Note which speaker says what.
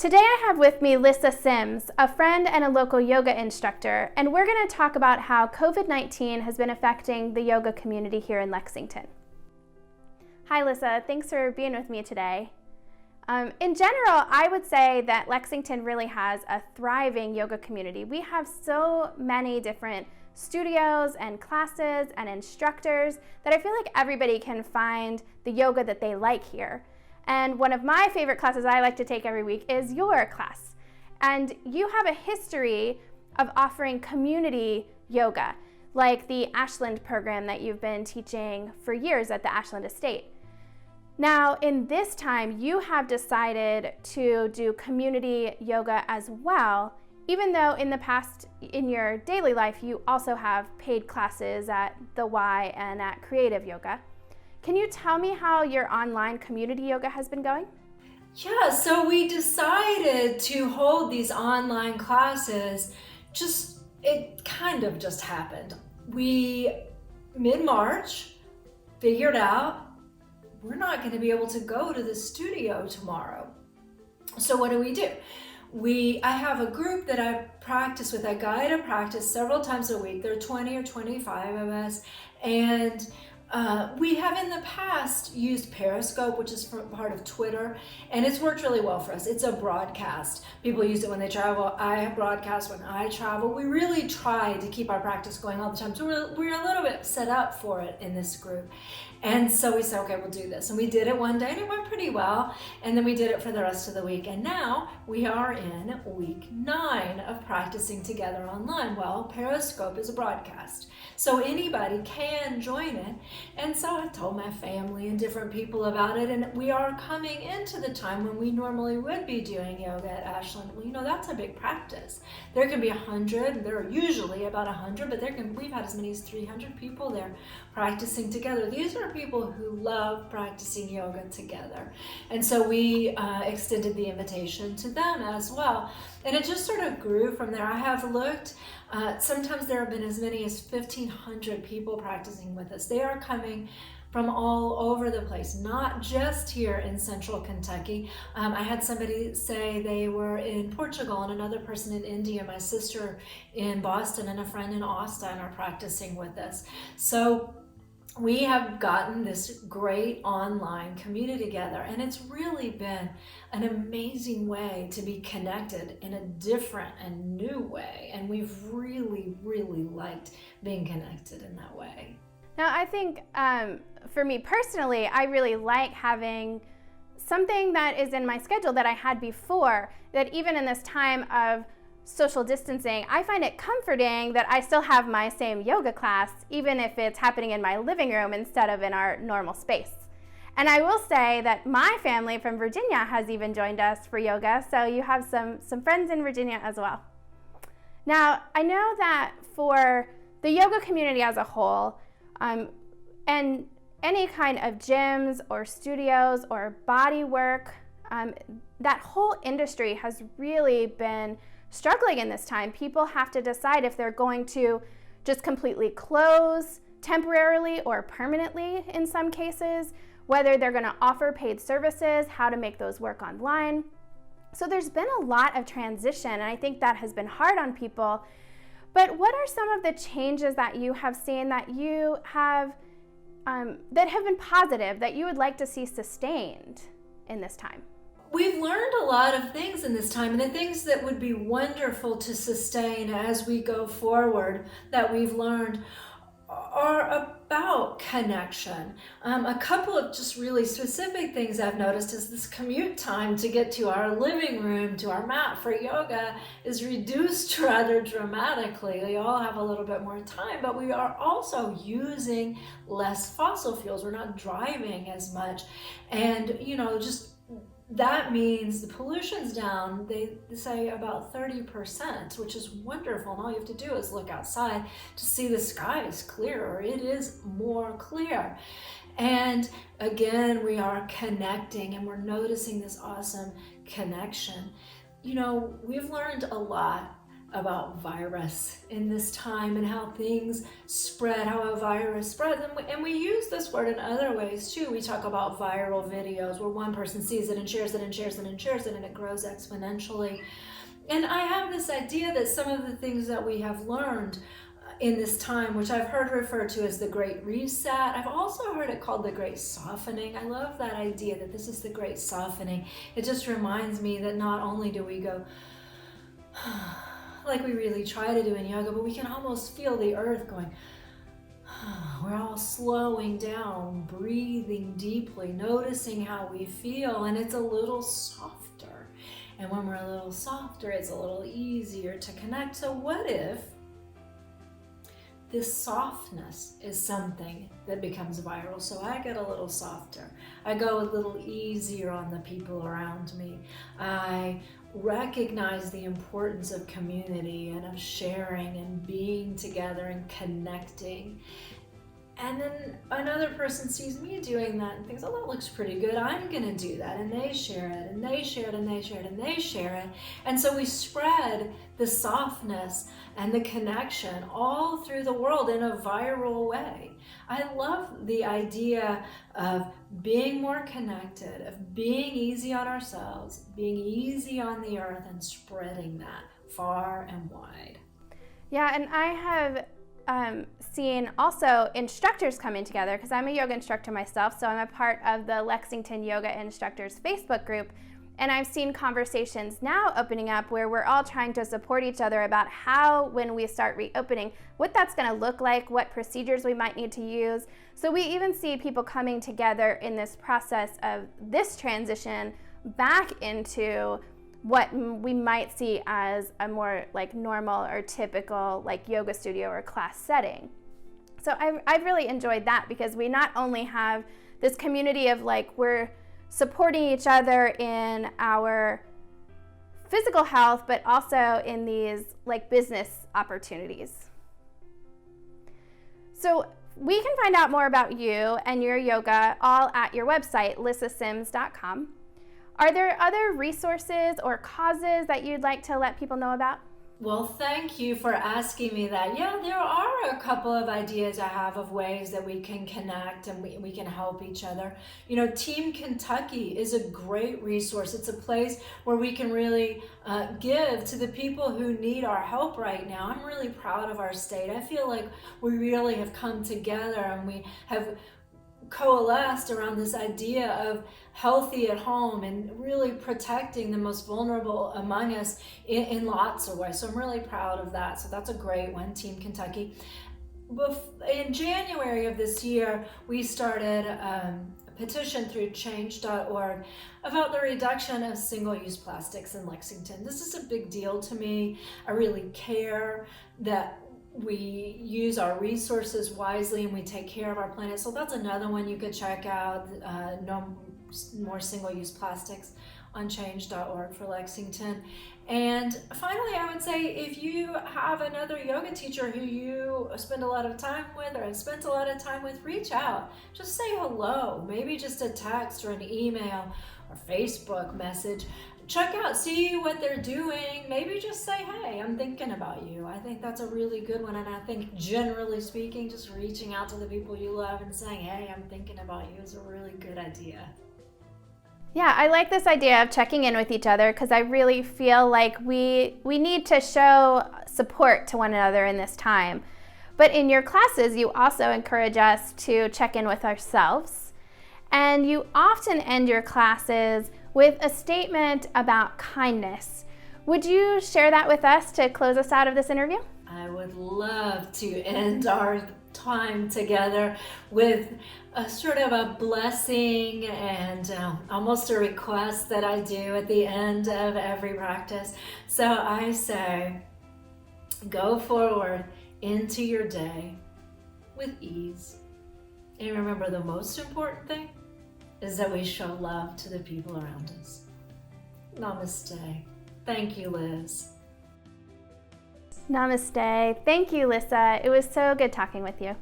Speaker 1: Today I have with me Lissa Sims, a friend and a local yoga instructor, and we're going to talk about how COVID-19 has been affecting the yoga community here in Lexington. Hi Lissa, thanks for being with me today. In general, I would say that Lexington really has a thriving yoga community. We have so many different studios and classes and instructors that I feel like everybody can find the yoga that they like here. And one of my favorite classes I like to take every week is your class. And you have a history of offering community yoga, like the Ashland program that you've been teaching for years at the Ashland Estate. Now, in this time, you have decided to do community yoga as well, even though in the past, in your daily life, you also have paid classes at the Y and at Creative Yoga. Can you tell me how your online community yoga has been going?
Speaker 2: Yeah, so we decided to hold these online classes. It kind of just happened. We, mid-March, figured out we're not going to be able to go to the studio tomorrow. So what do? I have a group that I practice with. I guide a practice several times a week. There are 20 or 25 of us, and we have in the past used Periscope, which is part of Twitter, and it's worked really well for us. It's a broadcast. People use it when they travel. I broadcast when I travel. We really try to keep our practice going all the time. So we're a little bit set up for it in this group. And so we said, okay, we'll do this. And we did it one day and it went pretty well. And then we did it for the rest of the week. And now we are in week 9 of practicing together online. Well, Periscope is a broadcast, so anybody can join it. And so I told my family and different people about it. And we are coming into the time when we normally would be doing yoga at Ashland. Well, that's a big practice. There can be 100. There are usually about 100, but we've had as many as 300 people there practicing together. These are people who love practicing yoga together. And so we extended the invitation to them as well. And it just sort of grew from there. I have looked, sometimes there have been as many as 1,500 people practicing with us. They are coming from all over the place, not just here in central Kentucky. I had somebody say they were in Portugal and another person in India. My sister in Boston and a friend in Austin are practicing with us. So we have gotten this great online community together, and it's really been an amazing way to be connected in a different and new way. And we've really, really liked being connected in that way.
Speaker 1: Now, I think for me personally, I really like having something that is in my schedule that I had before, that even in this time of social distancing, I find it comforting that I still have my same yoga class, even if it's happening in my living room instead of in our normal space. And I will say that my family from Virginia has even joined us for yoga, so you have some friends in Virginia as well. Now, I know that for the yoga community as a whole, and any kind of gyms or studios or body work, that whole industry has really been struggling in this time. People have to decide if they're going to just completely close temporarily or permanently in some cases, whether they're going to offer paid services, how to make those work online. So there's been a lot of transition, and I think that has been hard on people. But what are some of the changes that you have seen that you have that have been positive, that you would like to see sustained in this time?
Speaker 2: We've learned a lot of things in this time, and the things that would be wonderful to sustain as we go forward that we've learned are about connection. A couple of just really specific things I've noticed is this commute time to get to our living room, to our mat for yoga, is reduced rather dramatically. We all have a little bit more time, but we are also using less fossil fuels. We're not driving as much. And, that means the pollution's down, they say about 30%, which is wonderful. And all you have to do is look outside to see the sky is clearer. It is more clear. And again, we are connecting and we're noticing this awesome connection. We've learned a lot about virus in this time and how things spread, how a virus spreads. And we use this word in other ways too. We talk about viral videos where one person sees it and shares it and shares it and shares it, and it grows exponentially. And I have this idea that some of the things that we have learned in this time, which I've heard referred to as the Great Reset, I've also heard it called the Great Softening. I love that idea that this is the Great Softening. It just reminds me that not only do we go like we really try to do in yoga, but we can almost feel the earth going. We're all slowing down, breathing deeply, noticing how we feel, and it's a little softer. And when we're a little softer, it's a little easier to connect. So what if this softness is something that becomes viral? So I get a little softer. I go a little easier on the people around me. I recognize the importance of community and of sharing and being together and connecting. And then another person sees me doing that and thinks, oh, that looks pretty good. I'm going to do that. And they share it, and they share it, and they share it, and they share it. And so we spread the softness and the connection all through the world in a viral way. I love the idea of being more connected, of being easy on ourselves, being easy on the earth, and spreading that far and wide.
Speaker 1: Yeah, and I have seen also instructors coming together, because I'm a yoga instructor myself, so I'm a part of the Lexington Yoga Instructors Facebook group, and I've seen conversations now opening up where we're all trying to support each other about how, when we start reopening, what that's going to look like, what procedures we might need to use. So we even see people coming together in this process of this transition back into what we might see as a more like normal or typical like yoga studio or class setting. So I've really enjoyed that, because we not only have this community of like we're supporting each other in our physical health, but also in these like business opportunities. So we can find out more about you and your yoga all at your website, lissasims.com. Are there other resources or causes that you'd like to let people know about?
Speaker 2: Well, thank you for asking me that. Yeah, there are a couple of ideas I have of ways that we can connect and we can help each other. You know, Team Kentucky is a great resource. It's a place where we can really give to the people who need our help right now. I'm really proud of our state. I feel like we really have come together and we have coalesced around this idea of healthy at home and really protecting the most vulnerable among us in lots of ways. So I'm really proud of that. So that's a great one, Team Kentucky. In January of this year, we started a petition through change.org about the reduction of single-use plastics in Lexington. This is a big deal to me. I really care that we use our resources wisely and we take care of our planet. So that's another one you could check out, no more single-use plastics on change.org for Lexington. And finally, I would say if you have another yoga teacher who you spend a lot of time with or have spent a lot of time with, reach out. Just say hello, maybe just a text or an email or Facebook message. Check out, see what they're doing. Maybe just say, hey, I'm thinking about you. I think that's a really good one. And I think generally speaking, just reaching out to the people you love and saying, hey, I'm thinking about you is a really good idea.
Speaker 1: Yeah, I like this idea of checking in with each other, because I really feel like we need to show support to one another in this time. But in your classes, you also encourage us to check in with ourselves. And you often end your classes with a statement about kindness. Would you share that with us to close us out of this interview?
Speaker 2: I would love to end our time together with a sort of a blessing and almost a request that I do at the end of every practice. So I say, go forward into your day with ease. And remember, the most important thing is that we show love to the people around us. Namaste. Thank you, Liz.
Speaker 1: Namaste. Thank you, Lissa. It was so good talking with you.